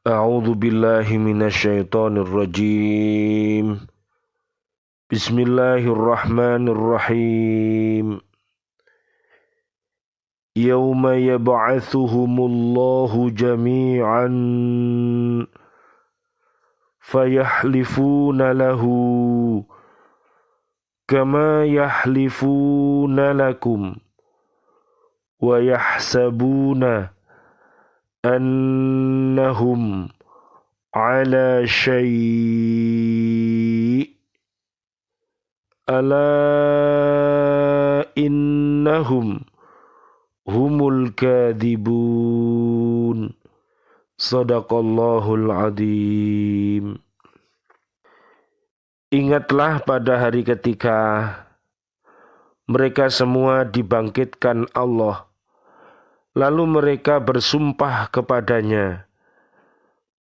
A'udzu billahi minasyaitonir rajim. Bismillahirrahmanirrahim. Yauma yab'atsuhumullahu jami'an fayahlifuna lahu kama yahlifuna lakum wa yahsabuna annahum ala syai' ala innahum humul kadhibun. Shadaqallahul adzim. Ingatlah pada hari ketika mereka semua dibangkitkan Allah, lalu mereka bersumpah kepadanya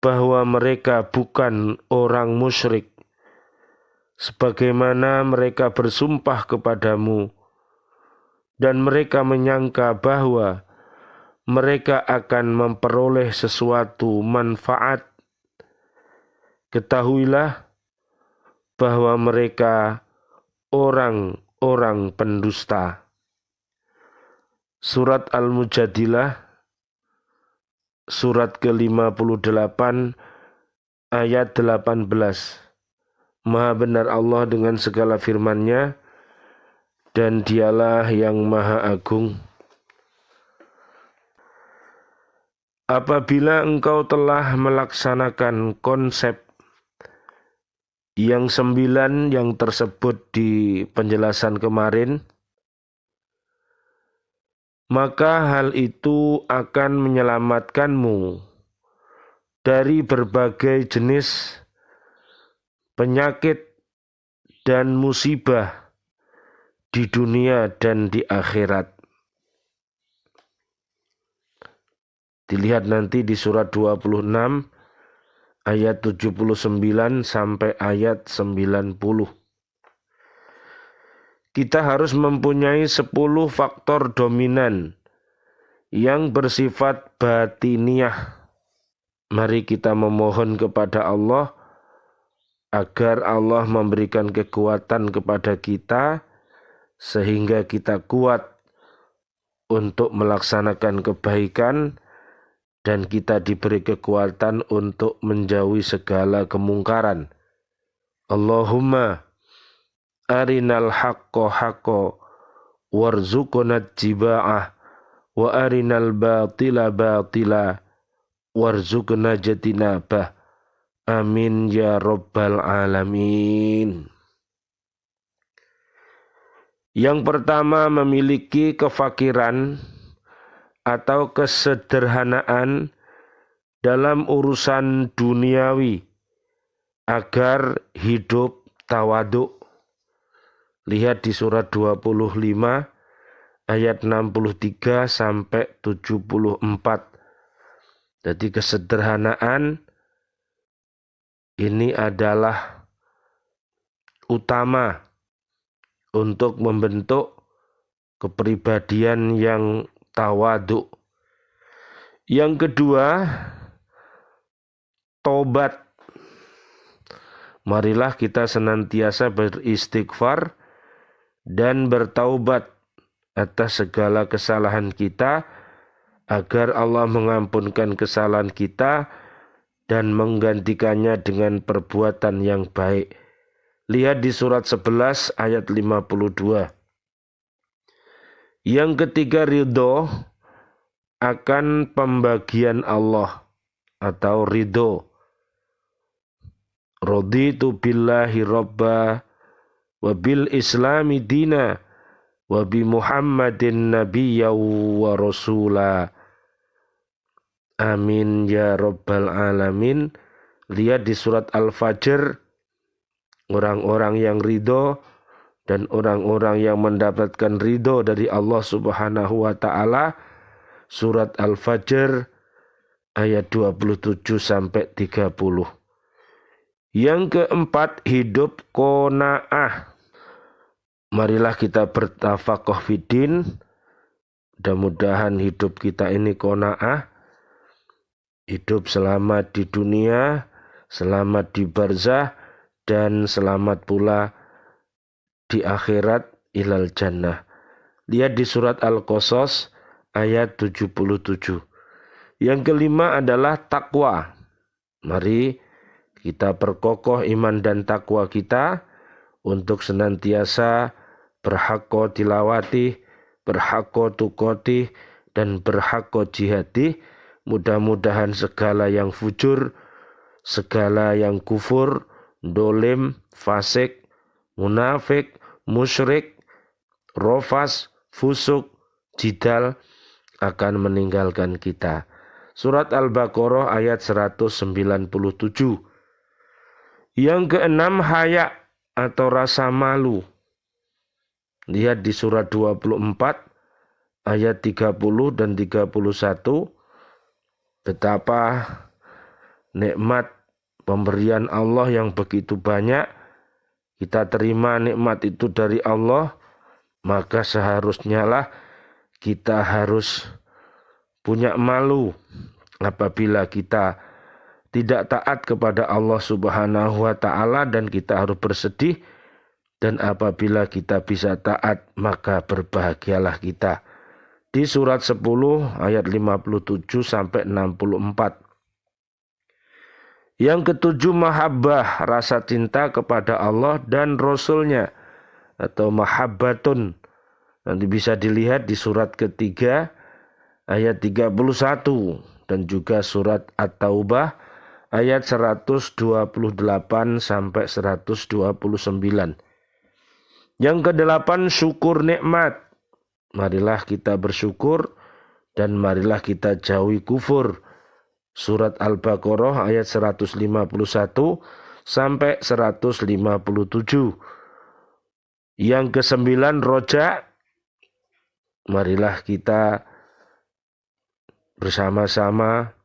bahwa mereka bukan orang musyrik, sebagaimana mereka bersumpah kepadamu, dan mereka menyangka bahwa mereka akan memperoleh sesuatu manfaat. Ketahuilah bahwa mereka orang-orang pendusta. Surat Al-Mujadilah, surat ke-58, ayat 18. Maha benar Allah dengan segala firman-Nya, dan Dialah yang Maha Agung. Apabila engkau telah melaksanakan konsep yang 9 yang tersebut di penjelasan kemarin, maka hal itu akan menyelamatkanmu dari berbagai jenis penyakit dan musibah di dunia dan di akhirat. Dilihat nanti di surat 26 ayat 79 sampai ayat 90. Kita harus mempunyai 10 faktor dominan yang bersifat batiniah. Mari kita memohon kepada Allah agar Allah memberikan kekuatan kepada kita sehingga kita kuat untuk melaksanakan kebaikan dan kita diberi kekuatan untuk menjauhi segala kemungkaran. Allahumma arinal haqqo haqqo warzuqnat jiba'ah wa arinal batila batila warzuqna jatinabah. Amin ya rabbal alamin. Yang pertama, memiliki kefakiran atau kesederhanaan dalam urusan duniawi agar hidup tawaduk. Lihat di surat 25 ayat 63 sampai 74. Jadi kesederhanaan ini adalah utama untuk membentuk kepribadian yang tawaduk. Yang kedua, tobat. Marilah kita senantiasa beristighfar dan bertaubat atas segala kesalahan kita agar Allah mengampunkan kesalahan kita dan menggantikannya dengan perbuatan yang baik. Lihat di surat 11 ayat 52. Yang ketiga, ridho akan pembagian Allah atau ridho. Raditu billahi robba wa bil islami dina wa bi muhammadin nabiyya wa rasula. Amin ya rabbal alamin. Lihat di surat Al-Fajr, orang-orang yang ridho dan orang-orang yang mendapatkan ridho dari Allah Subhanahu wa ta'ala. Surat Al-Fajr ayat 27 sampai 30. Yang keempat, hidup qanaah. Marilah kita bertafaqoh fiddin. Mudah-mudahan hidup kita ini qanaah, hidup selamat di dunia, selamat di barzah, dan selamat pula di akhirat ilal jannah. Lihat di surat Al-Qasas ayat 77. Yang kelima adalah takwa. Mari kita perkokoh iman dan takwa kita untuk senantiasa berhaqqa tilawati, berhaqqa tukoti, dan berhaqqa jihadi. Mudah-mudahan segala yang fujur, segala yang kufur, dolim, fasik, munafik, musyrik, rofas, fusuk, jidal akan meninggalkan kita. Surat Al-Baqarah ayat 197. Yang keenam, haya atau rasa malu. Lihat di surat 24 ayat 30 dan 31. Betapa nikmat pemberian Allah yang begitu banyak. Kita terima nikmat itu dari Allah, maka seharusnya lah kita harus punya malu apabila kita tidak taat kepada Allah Subhanahu wa ta'ala, dan kita harus bersedih. Dan apabila kita bisa taat, maka berbahagialah kita. Di surat 10 ayat 57 sampai 64. Yang ketujuh, mahabbah, rasa cinta kepada Allah dan Rasulnya, atau mahabbatun. Nanti bisa dilihat di surat ketiga ayat 31 dan juga surat At-Taubah ayat 128 sampai 129. Yang kedelapan, syukur nikmat. Marilah kita bersyukur dan marilah kita jauhi kufur. Surat Al-Baqarah ayat 151 sampai 157. Yang kesembilan, roja. Marilah kita bersama-sama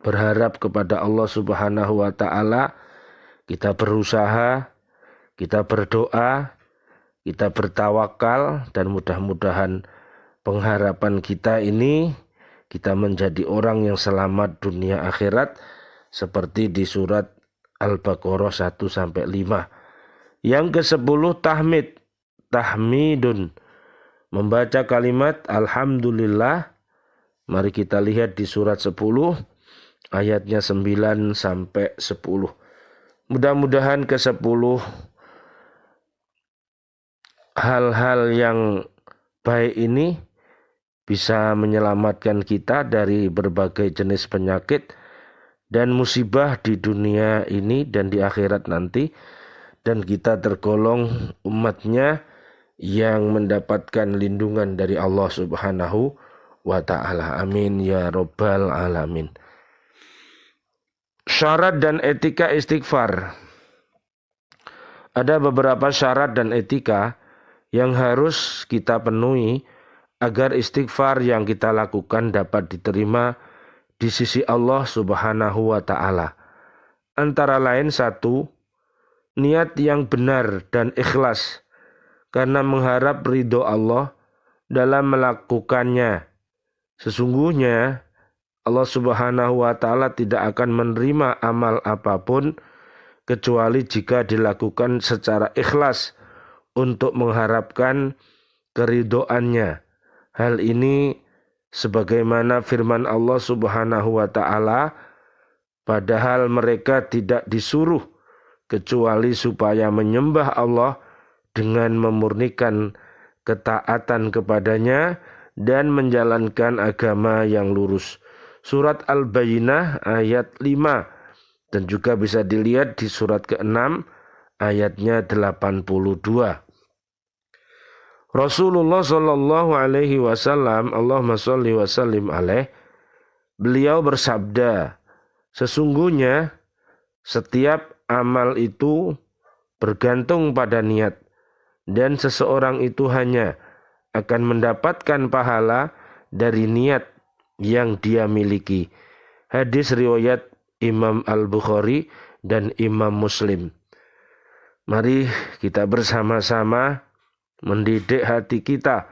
berharap kepada Allah Subhanahu wa ta'ala. Kita berusaha, kita berdoa, kita bertawakal, dan mudah-mudahan pengharapan kita ini kita menjadi orang yang selamat dunia akhirat seperti di surat Al-Baqarah 1-5. Yang ke-10, tahmid. Tahmidun, membaca kalimat alhamdulillah. Mari kita lihat di surat 10 ayatnya 9 sampai 10. Mudah-mudahan ke-10 hal-hal yang baik ini bisa menyelamatkan kita dari berbagai jenis penyakit dan musibah di dunia ini dan di akhirat nanti. Dan kita tergolong umatnya yang mendapatkan lindungan dari Allah Subhanahu wa ta'ala. Amin ya Rabbal Alamin. Syarat dan etika istighfar. Ada beberapa syarat dan etika yang harus kita penuhi agar istighfar yang kita lakukan dapat diterima di sisi Allah Subhanahu wa ta'ala. Antara lain, 1, niat yang benar dan ikhlas karena mengharap ridho Allah dalam melakukannya. Sesungguhnya Allah Subhanahu wa ta'ala tidak akan menerima amal apapun kecuali jika dilakukan secara ikhlas untuk mengharapkan keridhoannya. Hal ini sebagaimana firman Allah Subhanahu wa ta'ala, padahal mereka tidak disuruh kecuali supaya menyembah Allah dengan memurnikan ketaatan kepadanya dan menjalankan agama yang lurus. Surat Al-Bayyinah ayat 5 dan juga bisa dilihat di surat ke-6 ayatnya 82. Rasulullah sallallahu alaihi wasallam, Allahumma sholli wa sallim alaih, beliau bersabda, sesungguhnya setiap amal itu bergantung pada niat, dan seseorang itu hanya akan mendapatkan pahala dari niat yang dia miliki. Hadis riwayat Imam Al-Bukhari dan Imam Muslim. Mari kita bersama-sama mendidik hati kita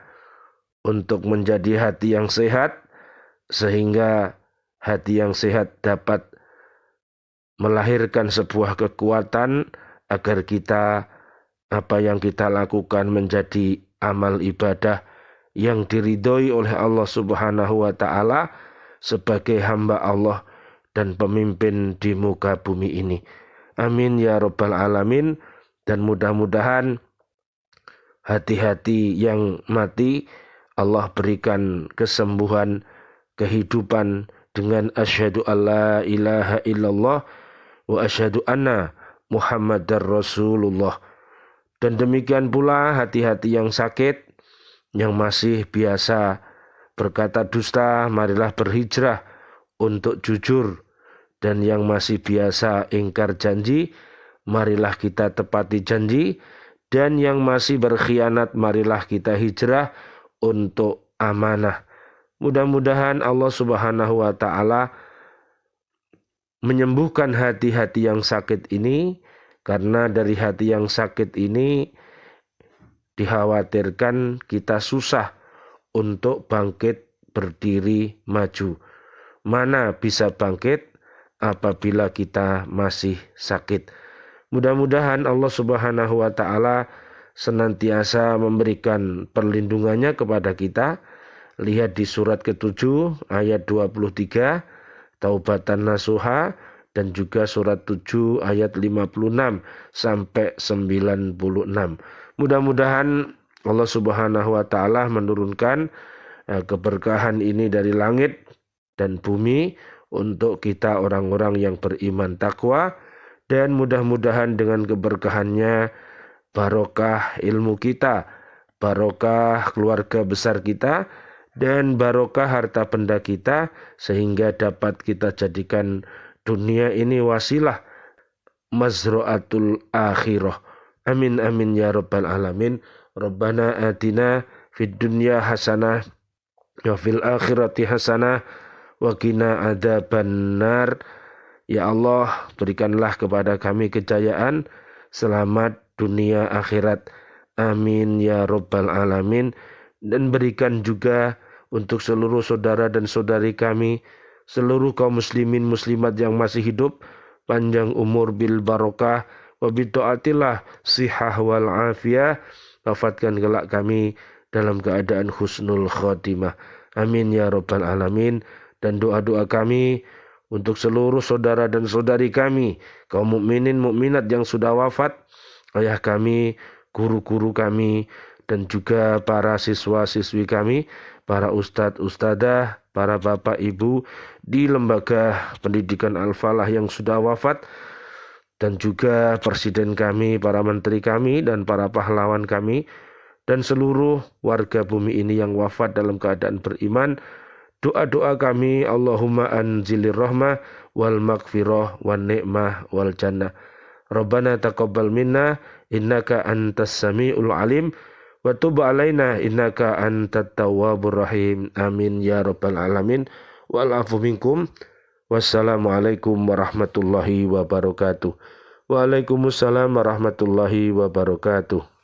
untuk menjadi hati yang sehat, sehingga hati yang sehat dapat melahirkan sebuah kekuatan agar kita apa yang kita lakukan menjadi amal ibadah yang diridhoi oleh Allah Subhanahu wa taala sebagai hamba Allah dan pemimpin di muka bumi ini. Amin ya rabbal alamin. Dan mudah-mudahan hati-hati yang mati Allah berikan kesembuhan, kehidupan dengan asyhadu alla ilaha illallah wa asyhadu anna Muhammadar Rasulullah. Dan demikian pula hati-hati yang sakit, yang masih biasa berkata dusta, marilah berhijrah untuk jujur. Dan yang masih biasa ingkar janji, marilah kita tepati janji. Dan yang masih berkhianat, marilah kita hijrah untuk amanah. Mudah-mudahan Allah Subhanahu wa taala menyembuhkan hati-hati yang sakit ini, karena dari hati yang sakit ini dikhawatirkan kita susah untuk bangkit berdiri maju. Mana bisa bangkit apabila kita masih sakit. Mudah-mudahan Allah Subhanahu wa taala senantiasa memberikan perlindungannya kepada kita. Lihat di surat ke-7 ayat 23, Taubatan Nasuha, dan juga surat 7 ayat 56 sampai 96. Mudah-mudahan Allah Subhanahu wa taala menurunkan keberkahan ini dari langit dan bumi untuk kita orang-orang yang beriman takwa, dan mudah-mudahan dengan keberkahannya barokah ilmu kita, barokah keluarga besar kita, dan barokah harta benda kita, sehingga dapat kita jadikan dunia ini wasilah mazra'atul akhirah. Amin amin ya rabbal alamin. Rabbana atina fid dunya hasanah wa fil akhirati hasanah wa qina adzabannar. Ya Allah, berikanlah kepada kami kejayaan, selamat dunia akhirat. Amin ya rabbal alamin. Dan berikan juga untuk seluruh saudara dan saudari kami, seluruh kaum muslimin muslimat yang masih hidup, panjang umur bil barokah wa bitaatillah sihah wal afiyah. Wafatkan kelak kami dalam keadaan husnul khotimah. Amin ya rabbal alamin. Dan doa-doa kami untuk seluruh saudara dan saudari kami, kaum mukminin mukminat yang sudah wafat, ayah kami, guru-guru kami, dan juga para siswa-siswi kami, para ustadz, ustadzah, para bapak ibu di lembaga pendidikan Al-Falah yang sudah wafat, dan juga presiden kami, para menteri kami, dan para pahlawan kami, dan seluruh warga bumi ini yang wafat dalam keadaan beriman. Doa-doa kami, Allahumma anzilir rahmah wal maghfirah wan ni'mah wal jannah. Rabbana taqabbal minna innaka antas samiul alim wa tub alaina innaka antat tawwabur rahim. Amin ya rabbal alamin. Wal afu minkum. Wassalamualaikum warahmatullahi wabarakatuh. Waalaikumsalam warahmatullahi wabarakatuh.